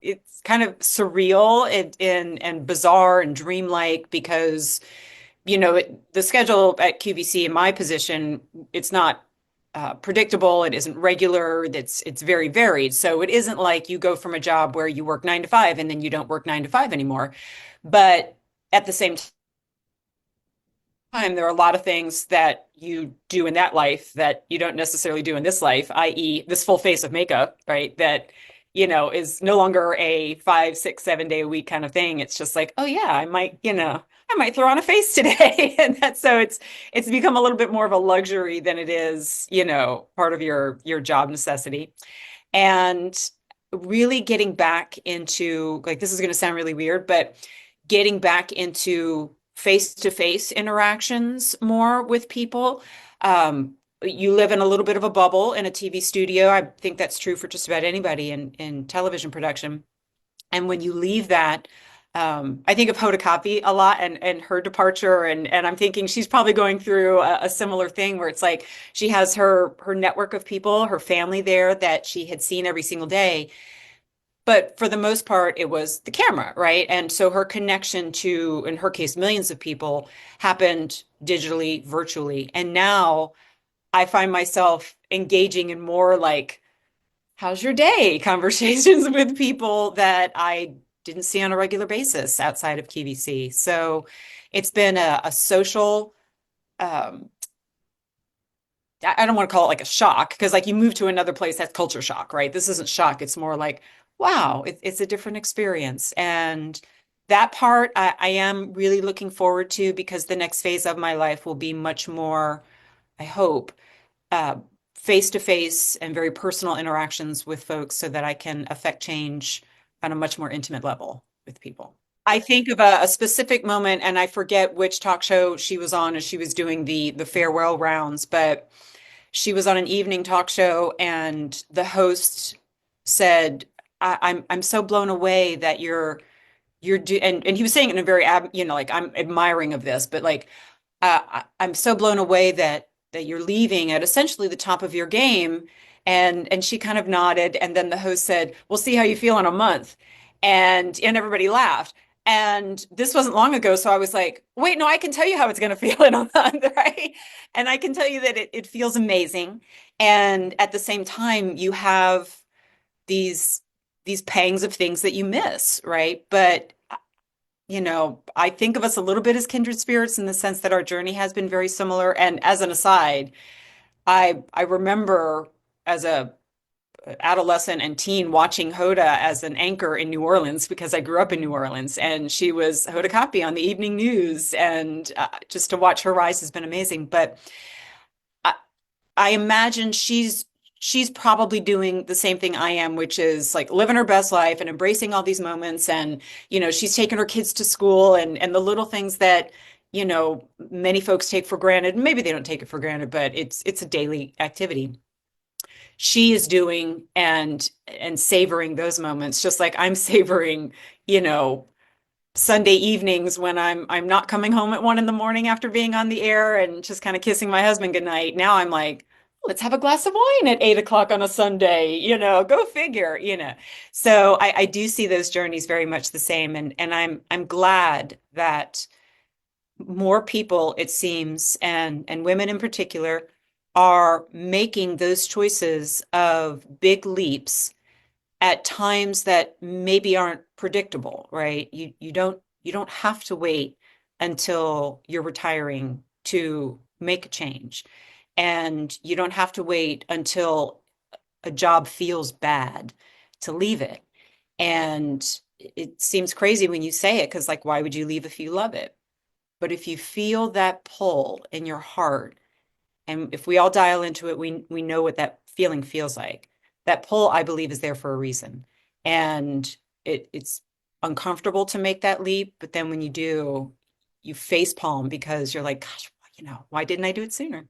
it's kind of surreal and bizarre and dreamlike because the schedule at QVC in my position, it's not predictable. It isn't regular. It's very varied. So it isn't like you go from a job where you work 9 to 5 and then you don't work 9 to 5 anymore. But at the same time, there are a lot of things that you do in that life that you don't necessarily do in this life, i.e., this full face of makeup, right? That, is no longer a 5, 6, 7 day a week kind of thing. It's just like, oh yeah, I might throw on a face today. And that's so it's become a little bit more of a luxury than it is, part of your job necessity. And really getting back into like this is going to sound really weird, but getting back into face-to-face interactions more with people. You live in a little bit of a bubble in a TV studio. I think that's true for just about anybody in television production. And when you leave that, I think of Hoda Kotb a lot and her departure, and I'm thinking she's probably going through a similar thing where it's like she has her network of people, her family there that she had seen every single day, but for the most part, it was the camera, right? And so her connection to, in her case, millions of people happened digitally, virtually. And now I find myself engaging in more like, how's your day conversations with people that I didn't see on a regular basis outside of QVC. So it's been a social, um, I don't want to call it like a shock because like you move to another place, that's culture shock, right? This isn't shock. It's more like, wow, it's a different experience. And that part I am really looking forward to because the next phase of my life will be much more, I hope, uh, face to face and very personal interactions with folks so that I can affect change on a much more intimate level with people. I think of a specific moment, and I forget which talk show she was on as she was doing the farewell rounds, but she was on an evening talk show and the host said, I'm so blown away that you're do and he was saying it in a very like I'm admiring of this, but like I'm so blown away that you're leaving at essentially the top of your game. And she kind of nodded, and then the host said, "We'll see how you feel in a month," and everybody laughed. And this wasn't long ago, so I was like, "Wait, no, I can tell you how it's going to feel in a month, right?" And I can tell you that it feels amazing. And at the same time, you have these these pangs of things that you miss, right? But I think of us a little bit as kindred spirits in the sense that our journey has been very similar. And as an aside, I remember as a adolescent and teen watching Hoda as an anchor in New Orleans because I grew up in New Orleans and she was Hoda Kotb on the evening news, and just to watch her rise has been amazing. But I, I imagine she's probably doing the same thing I am, which is like living her best life and embracing all these moments. And, she's taking her kids to school and the little things that, many folks take for granted. Maybe they don't take it for granted, but it's a daily activity. She is doing and savoring those moments, just like I'm savoring, you know, Sunday evenings when I'm not coming home at 1 in the morning after being on the air and just kind of kissing my husband goodnight. Now I'm like, let's have a glass of wine at 8 o'clock on a Sunday, go figure. So I do see those journeys very much the same. And I'm glad that more people, it seems, and women in particular, are making those choices of big leaps at times that maybe aren't predictable, right? You don't have to wait until you're retiring to make a change. And you don't have to wait until a job feels bad to leave it. And it seems crazy when you say it because like why would you leave if you love it? But if you feel that pull in your heart, and if we all dial into it, we know what that feeling feels like. That pull, I believe, is there for a reason. And it's uncomfortable to make that leap, but then when you do, you face palm because you're like, gosh, why didn't I do it sooner?